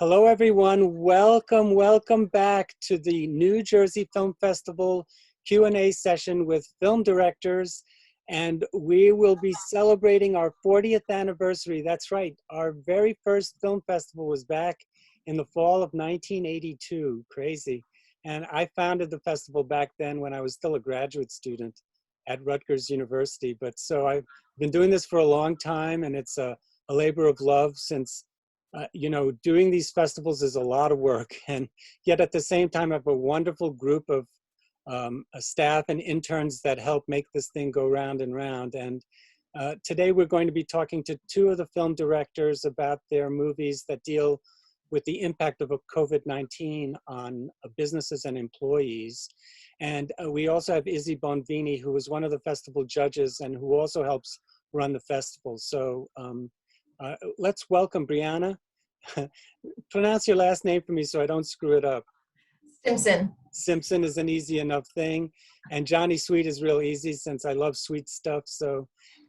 Hello, everyone. Welcome back to the New Jersey Film Festival Q&A session with film directors. And we will be celebrating our 40th anniversary. That's right. Our very first film festival was back in the fall of 1982. Crazy. And I founded the festival back then when I was still a graduate student at Rutgers University. But so I've been doing this for a long time, and it's a labor of love since doing these festivals is a lot of work, and yet at the same time, I have a wonderful group of staff and interns that help make this thing go round and round. And today we're going to be talking to two of the film directors about their movies that deal with the impact of COVID-19 on businesses and employees. And we also have Izzy Bonvini, who is one of the festival judges and who also helps run the festival. So let's welcome Brianna. Pronounce your last name for me so I don't screw it up. Stimpson. Stimpson is an easy enough thing. And Johnny Sweet is real easy since I love sweet stuff. So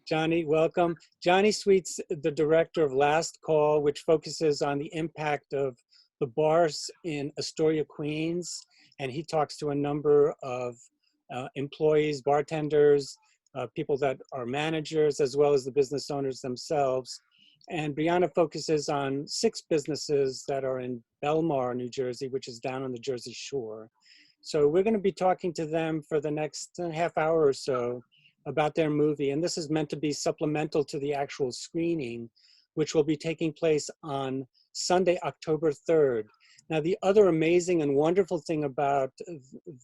Johnny, welcome. Johnny Sweet's the director of Last Call, which focuses on the impact of the bars in Astoria, Queens. And he talks to a number of employees, bartenders, people that are managers, as well as the business owners themselves. And Brianna focuses on 6 businesses that are in Belmar, New Jersey, which is down on the Jersey Shore. So we're going to be talking to them for the next half hour or so about their movie. And this is meant to be supplemental to the actual screening, which will be taking place on Sunday, October 3rd. Now, the other amazing and wonderful thing about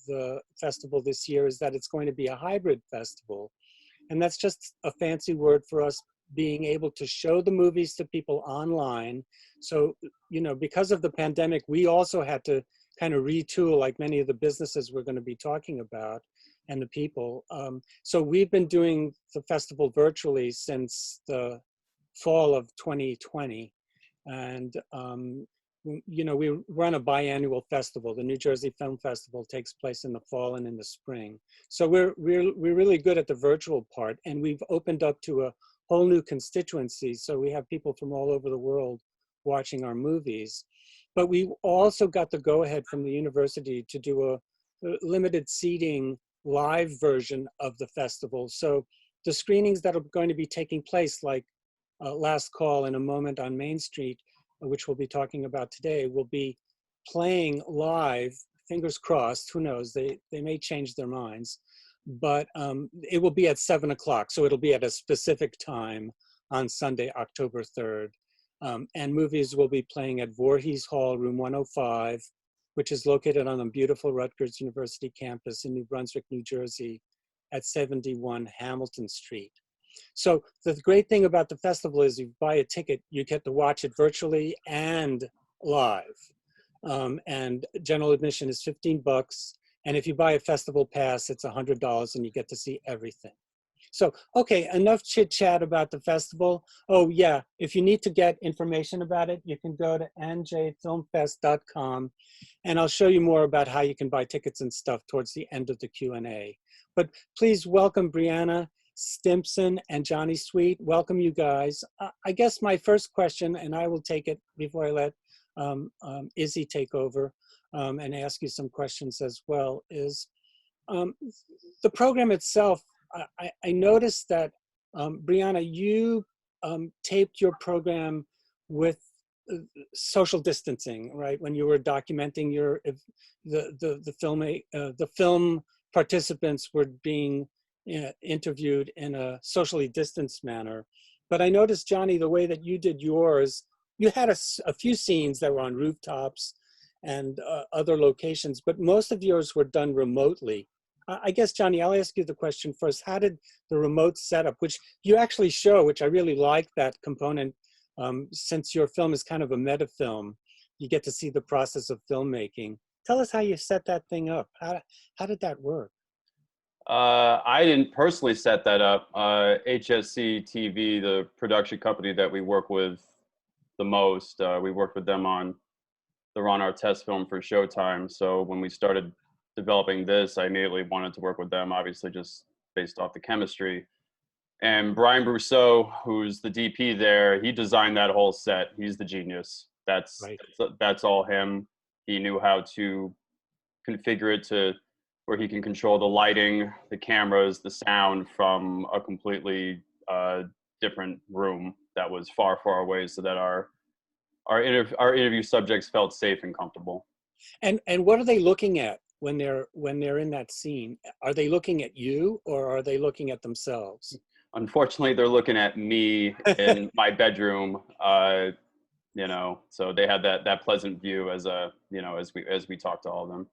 the festival this year is that it's going to be a hybrid festival. And that's just a fancy word for us being able to show the movies to people online. So, because of the pandemic, we also had to kind of retool, like many of the businesses we're going to be talking about and the people. So we've been doing the festival virtually since the fall of 2020. And, we run a biannual festival. The New Jersey Film Festival takes place in the fall and in the spring. So we're really good at the virtual part, and we've opened up to a whole new constituency. So we have people from all over the world watching our movies. But we also got the go-ahead from the university to do a limited seating live version of the festival. So the screenings that are going to be taking place, like Last Call in a moment on Main Street, which we'll be talking about today, will be playing live, fingers crossed, who knows, they may change their minds. But it will be at 7 o'clock, so it'll be at a specific time on Sunday, October 3rd. And movies will be playing at Voorhees Hall, room 105, which is located on the beautiful Rutgers University campus in New Brunswick, New Jersey, at 71 Hamilton Street. So the great thing about the festival is you buy a ticket, you get to watch it virtually and live. And general admission is $15. And if you buy a festival pass, it's $100 and you get to see everything. So, okay, enough chit chat about the festival. Oh yeah, if you need to get information about it, you can go to njfilmfest.com and I'll show you more about how you can buy tickets and stuff towards the end of the Q&A. But please welcome Brianna, Stimpson, and Johnny Sweet. Welcome you guys. I guess my first question, and I will take it before I let Izzy take over, and ask you some questions as well, is the program itself. I noticed that, Brianna, you taped your program with social distancing, right? When you were documenting the film participants were being interviewed in a socially distanced manner. But I noticed, Johnny, the way that you did yours, you had a few scenes that were on rooftops and other locations, but most of yours were done remotely. I guess, Johnny, I'll ask you the question first. How did the remote setup, which you actually show, which I really like that component, since your film is kind of a meta film, you get to see the process of filmmaking. Tell us how you set that thing up. How did that work? I didn't personally set that up. HSC TV, the production company that we work with the most, we worked with them on our test film for Showtime. So when we started developing this, I immediately wanted to work with them, obviously just based off the chemistry. And Brian Brousseau, who's the DP there, he designed that whole set. He's the genius. That's Right. that's all him. He knew how to configure it to where he can control the lighting, the cameras, the sound from a completely different room that was far, far away, so that our interview subjects felt safe and comfortable. And what are they looking at when they're in that scene? Are they looking at you or are they looking at themselves? Unfortunately, they're looking at me in my bedroom. You know, so they had that pleasant view as as we talked to all of them.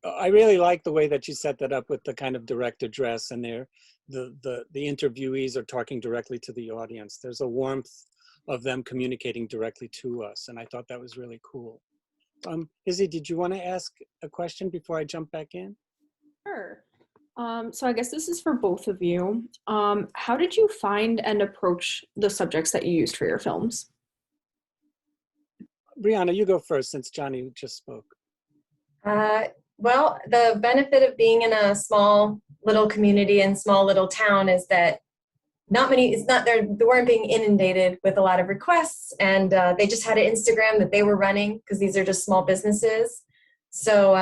I really like the way that you set that up with the kind of direct address, and the interviewees are talking directly to the audience. There's a warmth of them communicating directly to us, and I thought that was really cool. Izzy, did you want to ask a question before I jump back in? Sure. So I guess this is for both of you. How did you find and approach the subjects that you used for your films? Brianna, you go first since Johnny just spoke. Well, the benefit of being in a small little community and small little town is that they weren't being inundated with a lot of requests, and they just had an Instagram that they were running because these are just small businesses. So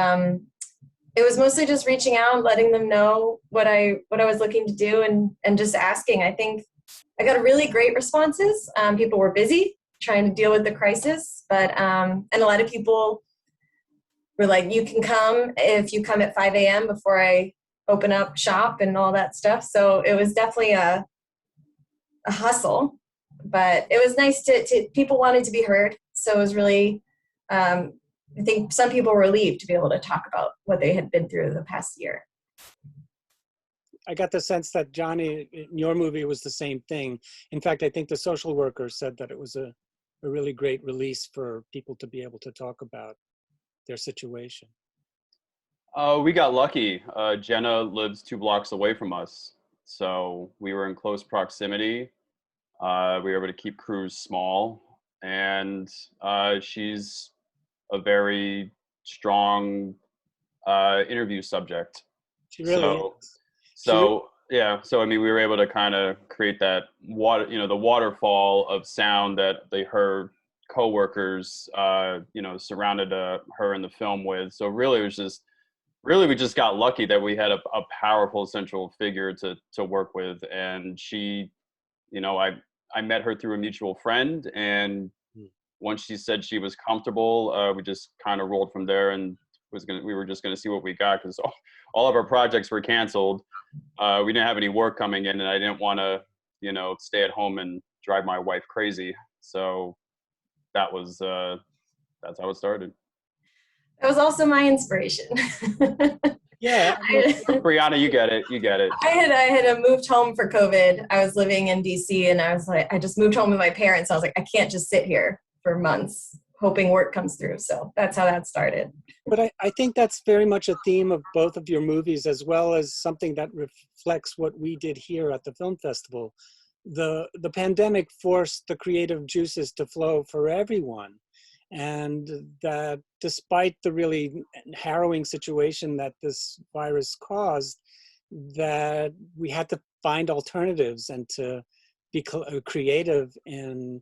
it was mostly just reaching out, letting them know what I was looking to do, and just asking. I think I got really great responses. People were busy trying to deal with the crisis, but and a lot of people were like, you can come if you come at 5 a.m. before I open up shop and all that stuff. So it was definitely a hustle, but it was nice to people wanted to be heard. So it was really, I think some people were relieved to be able to talk about what they had been through the past year. I got the sense that Johnny, in your movie, was the same thing. In fact, I think the social worker said that it was a really great release for people to be able to talk about their situation. We got lucky. Jenna lives 2 blocks away from us, so we were in close proximity. We were able to keep crews small, and she's a very strong interview subject. She really is. Yeah, so I mean, we were able to kind of create that the waterfall of sound that they heard coworkers, surrounded her in the film with. So really, we just got lucky that we had a powerful central figure to work with, and she, I met her through a mutual friend, and once she said she was comfortable, we just kind of rolled from there, and we were just gonna see what we got, because all of our projects were canceled. We didn't have any work coming in, and I didn't want to, stay at home and drive my wife crazy. So that's how it started. That was also my inspiration. Yeah. Brianna, you get it. I had moved home for COVID. I was living in DC, and I was like, I just moved home with my parents. I was like, I can't just sit here for months hoping work comes through. So that's how that started. But I think that's very much a theme of both of your movies, as well as something that reflects what we did here at the film festival. The pandemic forced the creative juices to flow for everyone. And that despite the really harrowing situation that this virus caused, that we had to find alternatives and to be creative in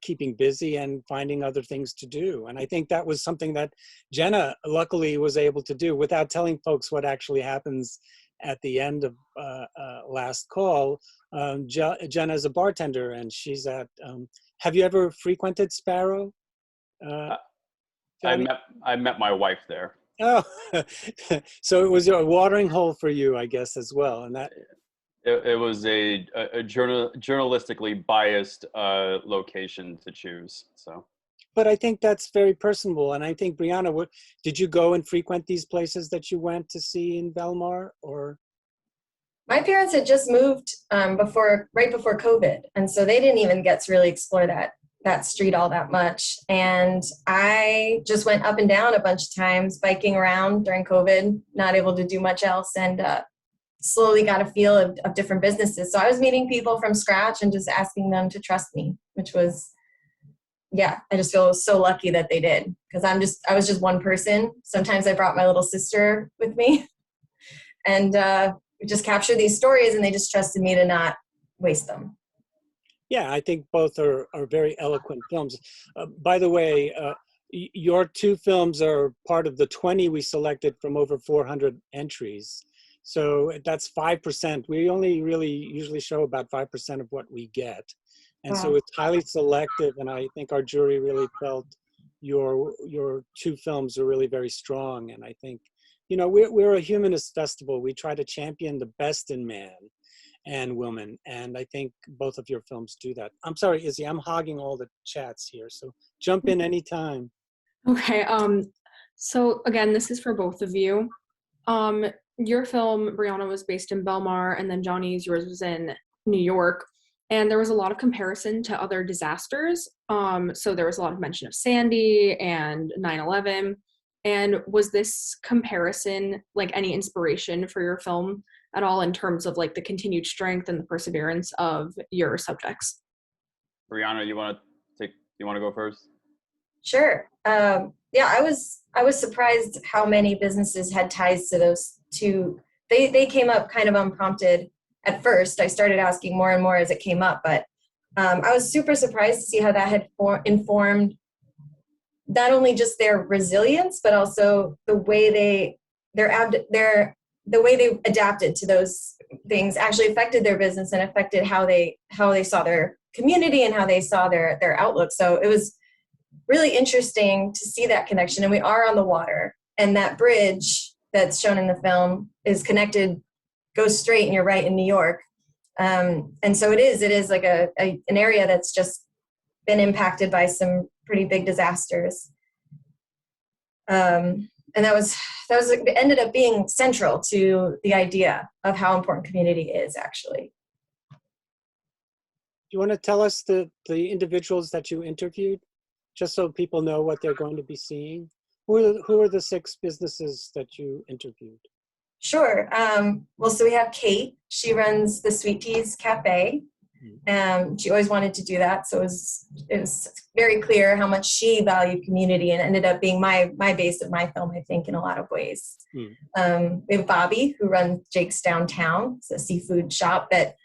keeping busy and finding other things to do. And I think that was something that Jenna luckily was able to do without telling folks what actually happens at the end of Last Call. Jenna is a bartender, and she's at, have you ever frequented Sparrow? I met my wife there. Oh, so it was a watering hole for you, I guess, as well. And that it was a journalistically biased location to choose. So, but I think that's very personable. And I think, Brianna, did you go and frequent these places that you went to see in Belmar, or? My parents had just moved right before COVID, and so they didn't even get to really explore that street all that much. And I just went up and down a bunch of times, biking around during COVID, not able to do much else, and slowly got a feel of different businesses. So I was meeting people from scratch and just asking them to trust me, which was, I just feel so lucky that they did, because I was just one person. Sometimes I brought my little sister with me, and we just captured these stories, and they just trusted me to not waste them. Yeah, I think both are very eloquent films. By the way, your two films are part of the 20 we selected from over 400 entries. So that's 5%. We only really usually show about 5% of what we get. And so Wow. it's highly selective, and I think our jury really felt your two films are really very strong. And I think, you know, we're a humanist festival. We try to champion the best in man and woman, and I think both of your films do that. I'm sorry, Izzy, I'm hogging all the chats here, so jump in anytime. Okay, so again, this is for both of you. Your film, Brianna, was based in Belmar, and then Johnny's, yours was in New York. And there was a lot of comparison to other disasters. So there was a lot of mention of Sandy and 9/11. And was this comparison like any inspiration for your film at all in terms of like the continued strength and the perseverance of your subjects? Brianna, you want to go first? Sure. Yeah, I was surprised how many businesses had ties to those two. They came up kind of unprompted at first. I started asking more and more as it came up, but I was super surprised to see how that had informed not only just their resilience, but also the way the way they adapted to those things actually affected their business and affected how they saw their community and how they saw their outlook. So it was really interesting to see that connection. And we are on the water, and that bridge that's shown in the film is connected, goes straight, and you're right in New York. And so it is like an area that's just been impacted by some pretty big disasters. And that was it ended up being central to the idea of how important community is actually. Do you want to tell us the individuals that you interviewed, just so people know what they're going to be seeing? Who are the 6 businesses that you interviewed? Sure. Well, so we have Kate. She runs the Sweet Teas Cafe. She always wanted to do that, so it was very clear how much she valued community, and ended up being my base of my film, I think, in a lot of ways. We have Bobby, who runs Jake's Downtown. It's a seafood shop that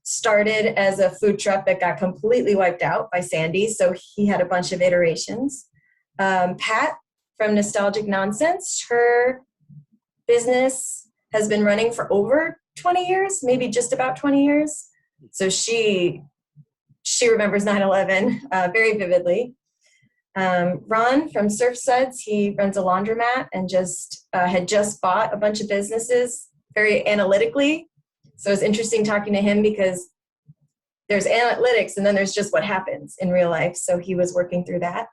started as a food truck that got completely wiped out by Sandy, so he had a bunch of iterations. Pat from Nostalgic Nonsense, her business has been running for over 20 years, maybe just about 20 years. So she remembers 9/11 very vividly. Ron from Surf Suds, he runs a laundromat and had just bought a bunch of businesses very analytically. So it's interesting talking to him because there's analytics and then there's just what happens in real life. So he was working through that.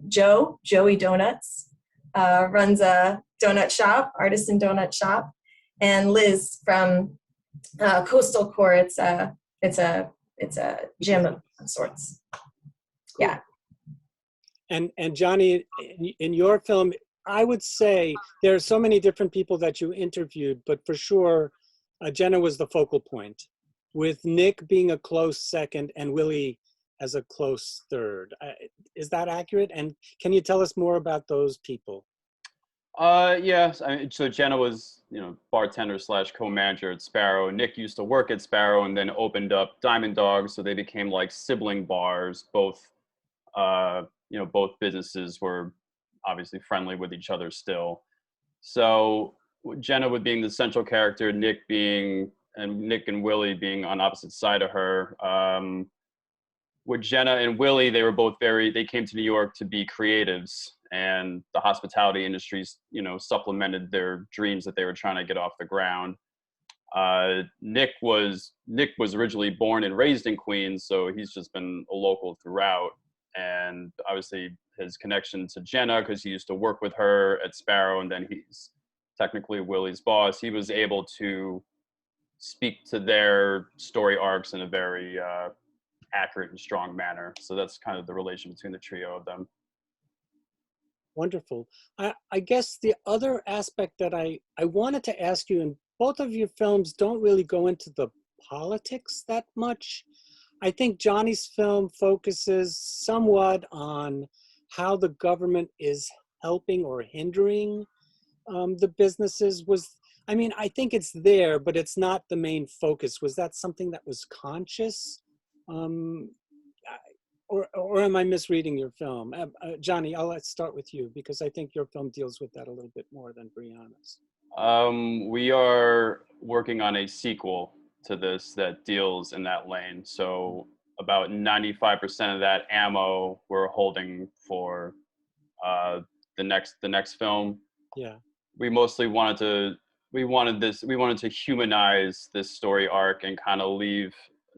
Joey Donuts, runs a donut shop, artisan donut shop. And Liz from Coastal Core, it's a gym of sorts. Yeah. And Johnny, in your film, I would say there are so many different people that you interviewed, but for sure, Jenna was the focal point, with Nick being a close second and Willie as a close third. Is that accurate? And can you tell us more about those people? Yes. So Jenna was, bartender / co-manager at Sparrow. Nick used to work at Sparrow and then opened up Diamond Dog, so they became like sibling bars. Both businesses were obviously friendly with each other still. So Jenna would being the central character, Nick and Willie being on opposite side of her. With Jenna and Willie, they came to New York to be creatives, and the hospitality industries, supplemented their dreams that they were trying to get off the ground. Nick was originally born and raised in Queens, so he's just been a local throughout. And obviously his connection to Jenna, because he used to work with her at Sparrow, and then he's technically Willie's boss. He was able to speak to their story arcs in a very accurate and strong manner. So that's kind of the relation between the trio of them. Wonderful. I guess the other aspect that I wanted to ask you, and both of your films don't really go into the politics that much. I think Johnny's film focuses somewhat on how the government is helping or hindering the businesses. I think it's there, but it's not the main focus. Was that something that was conscious Or am I misreading your film? Johnny, let's start with you because I think your film deals with that a little bit more than Brianna's. We are working on a sequel to this that deals in that lane. So about 95% of that ammo we're holding for the next film. Yeah. We mostly wanted to humanize this story arc and kind of leave.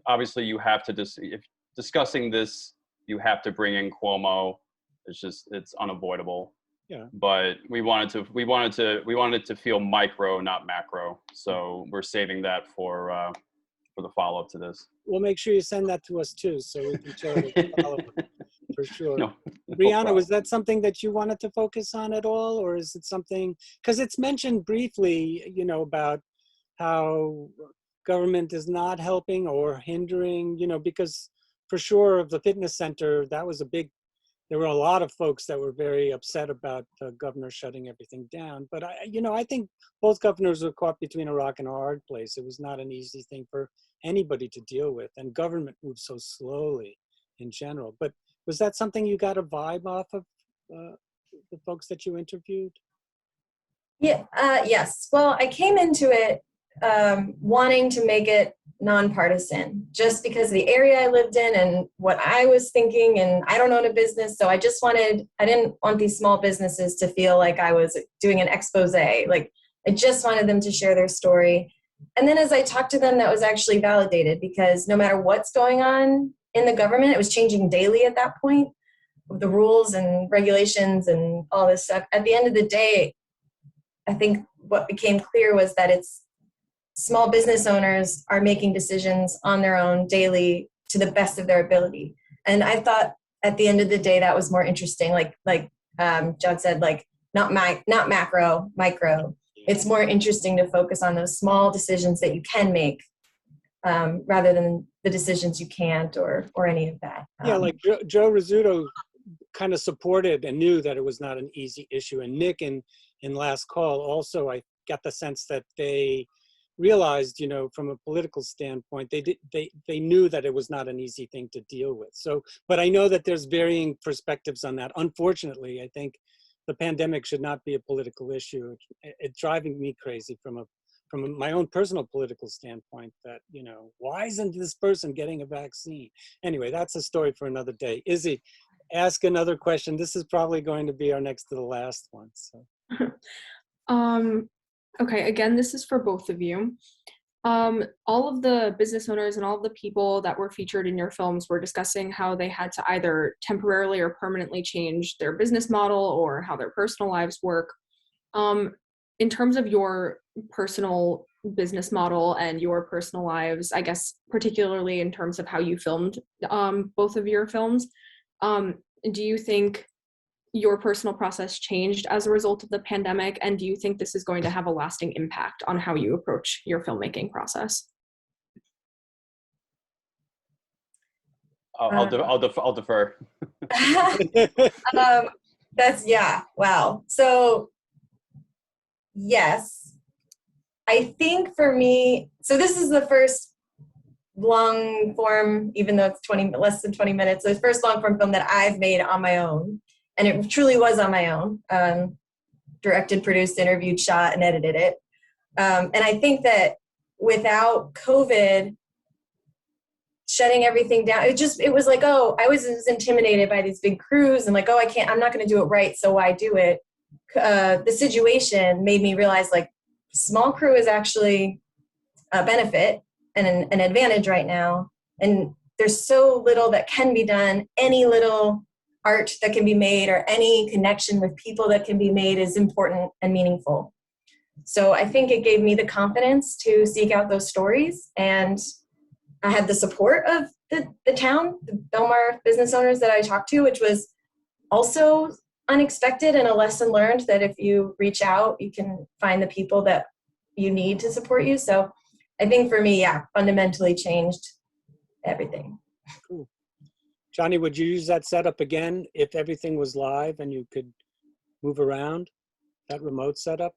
Obviously, you have to if discussing this, you have to bring in Cuomo. It's unavoidable. Yeah. But we wanted it to feel micro, not macro. So we're saving that for the follow-up to this. We'll make sure you send that to us too, so we can show it as a follow-up, for sure. No Brianna, was that something that you wanted to focus on at all, or is it something, because it's mentioned briefly, about how government is not helping or hindering, because for sure of the fitness center, that was there were a lot of folks that were very upset about the governor shutting everything down. But I think both governors were caught between a rock and a hard place. It was not an easy thing for anybody to deal with, and government moves so slowly in general. But was that something you got a vibe off of the folks that you interviewed? Yeah. Yes. Well, I came into it wanting to make it nonpartisan, just because of the area I lived in and what I was thinking. And I don't own a business, so I didn't want these small businesses to feel like I was doing an expose. Like, I just wanted them to share their story. And then as I talked to them, that was actually validated, because no matter what's going on in the government, it was changing daily at that point, the rules and regulations and all this stuff. At the end of the day, I think what became clear was that it's small business owners are making decisions on their own daily to the best of their ability. And I thought at the end of the day, that was more interesting. Like John said, like not macro, micro. It's more interesting to focus on those small decisions that you can make rather than the decisions you can't or any of that. Yeah, like Joe Rizzuto kind of supported and knew that it was not an easy issue. And Nick in Last Call also, I got the sense that they realized, from a political standpoint, they knew that it was not an easy thing to deal with. So, but I know that there's varying perspectives on that. Unfortunately, I think the pandemic should not be a political issue. It's driving me crazy from my own personal political standpoint that, why isn't this person getting a vaccine? Anyway, that's a story for another day. Izzy, ask another question. This is probably going to be our next to the last one. So. Okay, again, this is for both of you. All of the business owners and all of the people that were featured in your films were discussing how they had to either temporarily or permanently change their business model or how their personal lives work. In terms of your personal business model and your personal lives, I guess, particularly in terms of how you filmed both of your films, do you think your personal process changed as a result of the pandemic? And do you think this is going to have a lasting impact on how you approach your filmmaking process? I'll defer. Wow. So yes, I think for me, so this is the first long form, even though it's less than 20 minutes, so the first long form film that I've made on my own. And it truly was on my own, directed, produced, interviewed, shot, and edited it. And I think that without COVID shutting everything down, it was like, oh, I was intimidated by these big crews and like, oh, I'm not going to do it right, so why do it? The situation made me realize like small crew is actually a benefit and an advantage right now. And there's so little that can be done. Any little art that can be made or any connection with people that can be made is important and meaningful. So I think it gave me the confidence to seek out those stories. And I had the support of the town, the Belmar business owners that I talked to, which was also unexpected and a lesson learned that if you reach out, you can find the people that you need to support you. So I think for me, fundamentally changed everything. Cool. Johnny, would you use that setup again if everything was live and you could move around, that remote setup?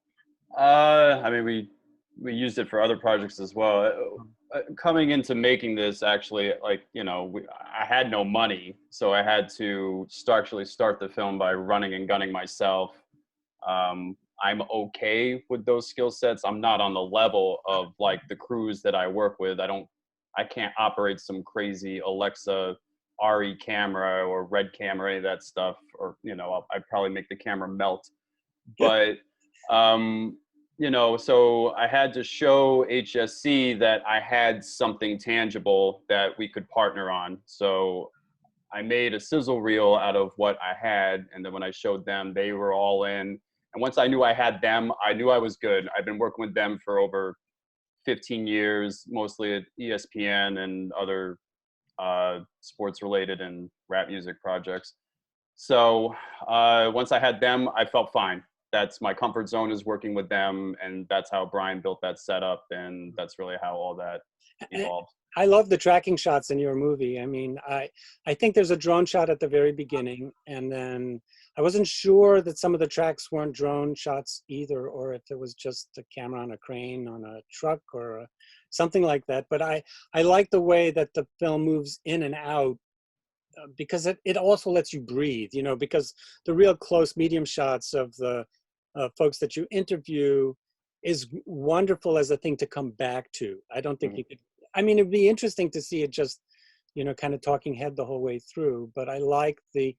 I mean, we used it for other projects as well. coming into making this, actually, like, you know, I had no money, so I had to actually start the film by running and gunning myself. I'm okay with those skill sets. I'm not on the level of like the crews that I work with. I can't operate some crazy Alexa RE camera or red camera, any of that stuff, or, you know, I'd probably make the camera melt. But, you know, so I had to show HSC that I had something tangible that we could partner on. So I made a sizzle reel out of what I had. And then when I showed them, they were all in. And once I knew I had them, I knew I was good. I've been working with them for over 15 years, mostly at ESPN and other sports related and rap music projects. So once I had them, I felt fine. That's my comfort zone, is working with them. And that's how Brian built that setup. And that's really how all that evolved. I love the tracking shots in your movie. I mean, I think there's a drone shot at the very beginning, and then I wasn't sure that some of the tracks weren't drone shots either, or if it was just a camera on a crane on a truck or something like that. But I like the way that the film moves in and out, because it also lets you breathe, you know, because the real close medium shots of the folks that you interview is wonderful as a thing to come back to. I don't think you could, I mean, it'd be interesting to see it just, you know, kind of talking head the whole way through, but I like the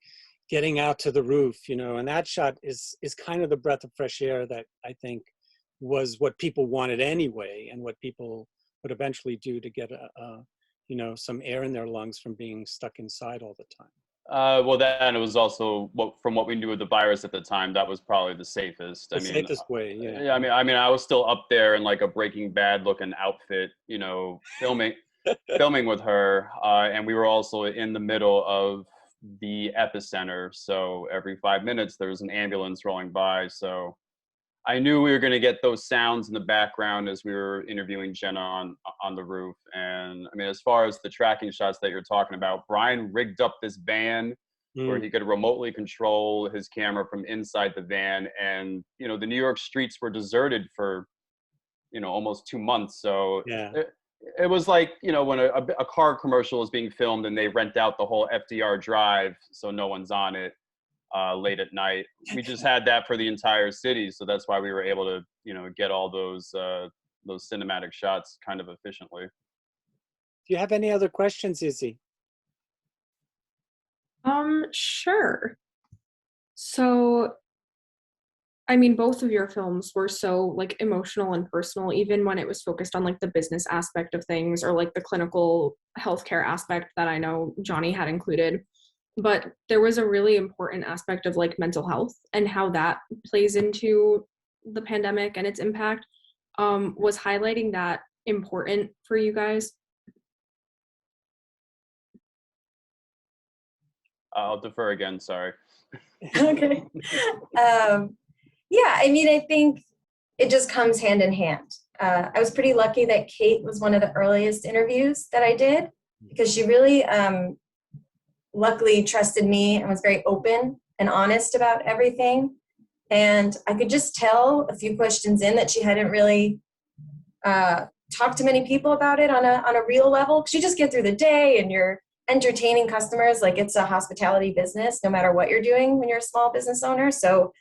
getting out to the roof, you know, and that shot is kind of the breath of fresh air that I think was what people wanted anyway, and what people would eventually do to get you know, some air in their lungs from being stuck inside all the time. Well, then it was also from what we knew of the virus at the time, that was probably the safest. The safest way, yeah. Yeah, I mean, I was still up there in like a Breaking Bad looking outfit, you know, filming with her, and we were also in the middle of the epicenter. So every 5 minutes there was an ambulance rolling by. So I knew we were going to get those sounds in the background as we were interviewing Jenna on the roof. And I mean, as far as the tracking shots that you're talking about, Brian rigged up this van where he could remotely control his camera from inside the van. And, you know, the New York streets were deserted for, you know, almost 2 months. So Yeah. it was like, you know, when a car commercial is being filmed and they rent out the whole FDR drive so no one's on it late at night. We just had that for the entire city. So that's why we were able to, you know, get all those cinematic shots kind of efficiently. Do you have any other questions, Izzy? Sure. So, I mean, both of your films were so like emotional and personal, even when it was focused on like the business aspect of things or like the clinical healthcare aspect that I know Johnny had included. But there was a really important aspect of like mental health and how that plays into the pandemic and its impact. Was highlighting that important for you guys? I'll defer again, sorry. Okay. Yeah, I mean, I think it just comes hand in hand. I was pretty lucky that Kate was one of the earliest interviews that I did, because she really luckily trusted me and was very open and honest about everything. And I could just tell a few questions in that she hadn't really talked to many people about it on a real level. Because you just get through the day and you're entertaining customers like it's a hospitality business, no matter what you're doing when you're a small business owner. So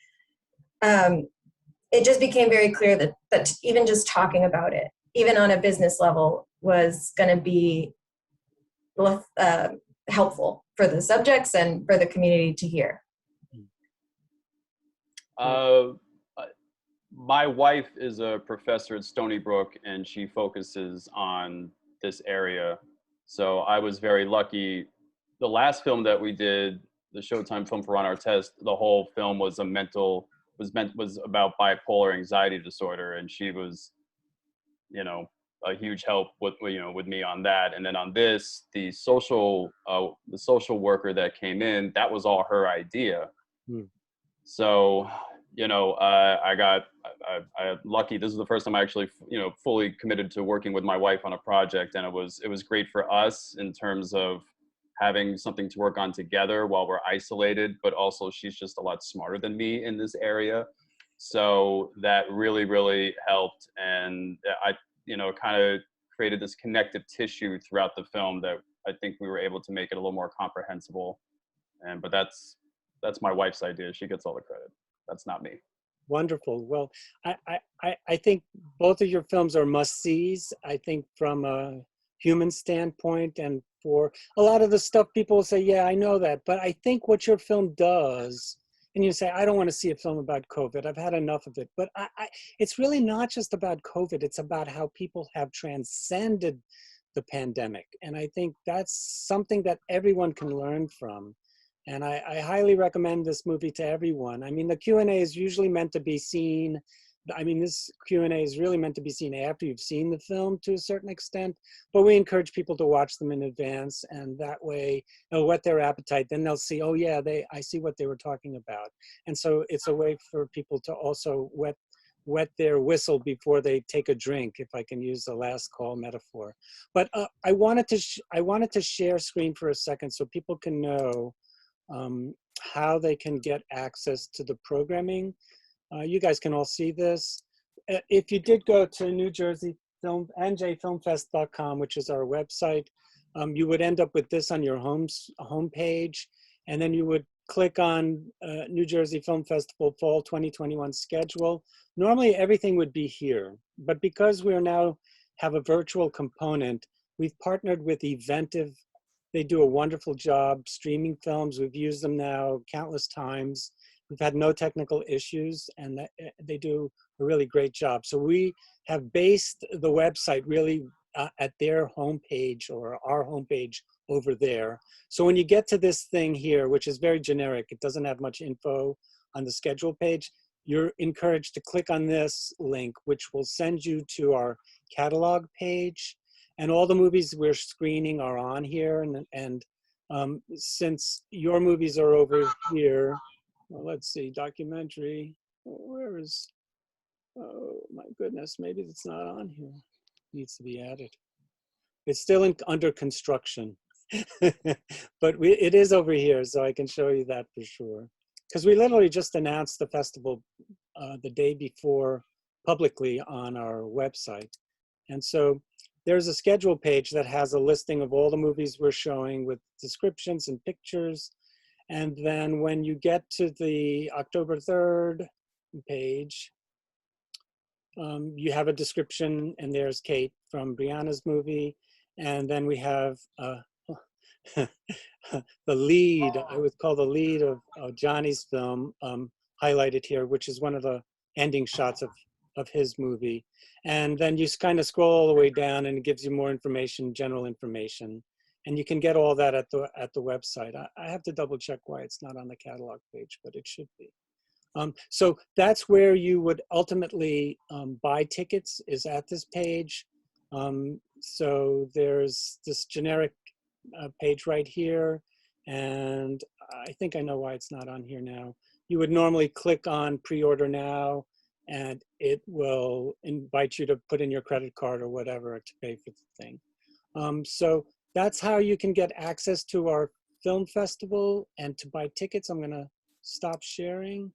it just became very clear that even just talking about it, even on a business level, was going to be helpful for the subjects and for the community to hear. My wife is a professor at Stony Brook, and she focuses on this area. So I was very lucky. The last film that we did, the Showtime film for Ron Artest, the whole film was about bipolar anxiety disorder, and she was, you know, a huge help with me on that. And then on this, the social worker that came in, that was all her idea. So, you know, I got lucky. This is the first time I actually, you know, fully committed to working with my wife on a project, and it was great for us in terms of having something to work on together while we're isolated, but also she's just a lot smarter than me in this area. So that really, really helped. And I, you know, kind of created this connective tissue throughout the film that I think we were able to make it a little more comprehensible. But that's my wife's idea. She gets all the credit. That's not me. Wonderful. Well, I think both of your films are must-sees. I think from a human standpoint, and for a lot of the stuff people will say, yeah, I know that. But I think what your film does, and you say, I don't want to see a film about COVID. I've had enough of it. But it's really not just about COVID. It's about how people have transcended the pandemic. And I think that's something that everyone can learn from. And I highly recommend this movie to everyone. I mean, the Q&A is usually meant to be seen. I mean, this Q&A is really meant to be seen after you've seen the film to a certain extent, but we encourage people to watch them in advance, and that way it'll whet their appetite. Then they'll see, oh yeah, I see what they were talking about. And so it's a way for people to also wet their whistle before they take a drink, if I can use the last call metaphor. But I wanted to share screen for a second so people can know how they can get access to the programming. You guys can all see this. If you did go to New Jersey njfilmfest.com, which is our website, you would end up with this on your homepage, and then you would click on New Jersey Film Festival Fall 2021 schedule. Normally everything would be here, but because we now have a virtual component, we've partnered with Eventive. They do a wonderful job streaming films. We've used them now countless times. We've had no technical issues, and they do a really great job. So we have based the website really at their homepage, or our homepage over there. So when you get to this thing here, which is very generic, it doesn't have much info on the schedule page, you're encouraged to click on this link, which will send you to our catalog page. And all the movies we're screening are on here. And since your movies are over here, well, let's see, documentary, where is, oh my goodness, maybe it's not on here. Needs to be added. It's still under construction, but it is over here, so I can show you that for sure. Because we literally just announced the festival the day before publicly on our website. And so there's a schedule page that has a listing of all the movies we're showing with descriptions and pictures. And then when you get to the October 3rd page, you have a description, and there's Kate from Brianna's movie. And then we have the lead, I would call the lead of Johnny's film, highlighted here, which is one of the ending shots of his movie. And then you kind of scroll all the way down, and it gives you more information, general information. And you can get all that at the website. I have to double check why it's not on the catalog page, but it should be. So that's where you would ultimately buy tickets, is at this page. So there's this generic page right here. And I think I know why it's not on here now. You would normally click on pre-order now, and it will invite you to put in your credit card or whatever to pay for the thing. So that's how you can get access to our film festival and to buy tickets. I'm gonna stop sharing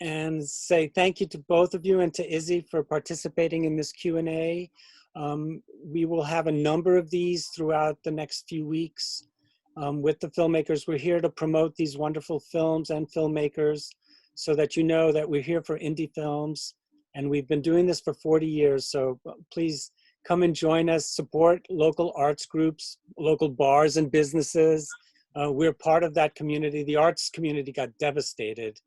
and say thank you to both of you and to Izzy for participating in this Q&A. We will have a number of these throughout the next few weeks with the filmmakers. We're here to promote these wonderful films and filmmakers so that you know that we're here for indie films. And we've been doing this for 40 years, so please come and join us, support local arts groups, local bars and businesses. We're part of that community. The arts community got devastated.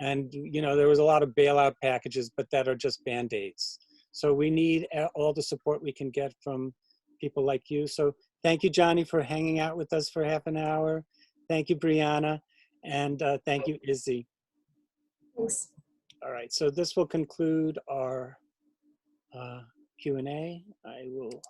And you know, there was a lot of bailout packages, but that are just Band-Aids. So we need all the support we can get from people like you. So thank you, Johnny, for hanging out with us for half an hour. Thank you, Brianna. And thank you, Izzy. Thanks. All right, so this will conclude our Q&A. I will